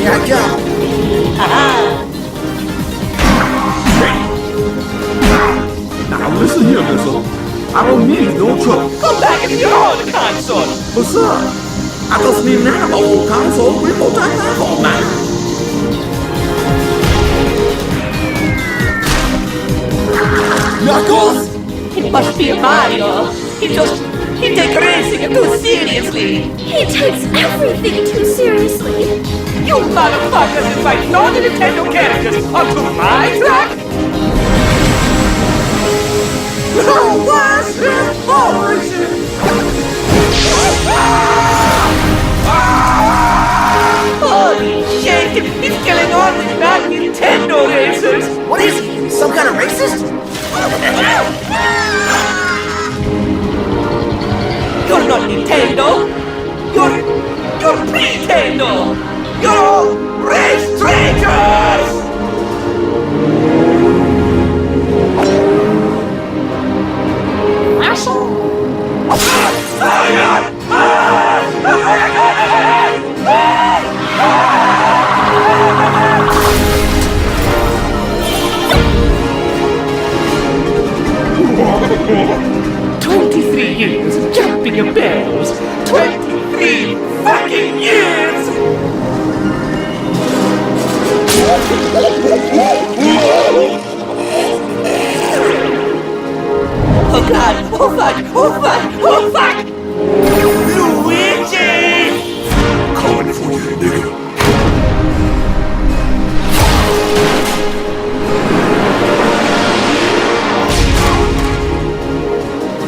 I go. Now listen here, Missile. I don't need no trouble. Come back and you're on the console. But sir, I just need an animal console remote I have all night. Knuckles? It must be Mario. He takes racing too seriously. He takes everything too seriously. You motherfuckers invite non-Nintendo characters onto my track? Holy shit! He's killing all the non-Nintendo racers! What is he? Some kind of racist? You're not Nintendo! You're Nintendo! You're all race traitors! Years of jumping your bells. 23 fucking years! Oh god! Oh fuck! Oh fuck! Oh fuck! Luigi! Coming for you, nigga.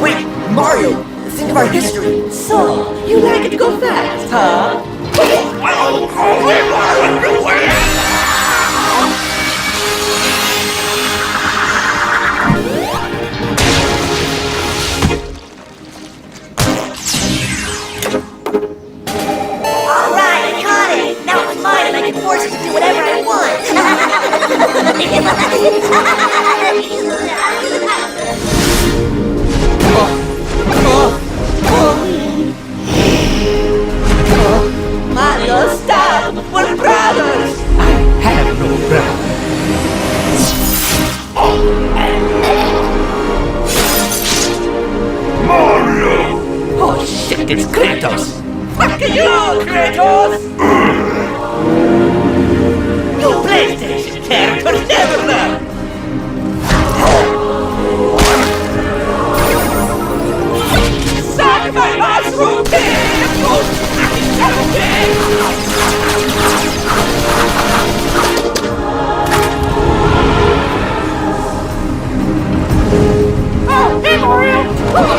Wait, Mario, think of our history. So, you like it to go fast, huh? Alright, I caught it! Now it's mine and I can force it to do whatever I want! Mario, stop! We're brothers! I have no brother. Mario! Oh shit, it's Kratos! Fuck you, Kratos! You PlayStation characters never learn! Suck my mushroom dick! You fucking dick! Oh, hey Mario! Oh!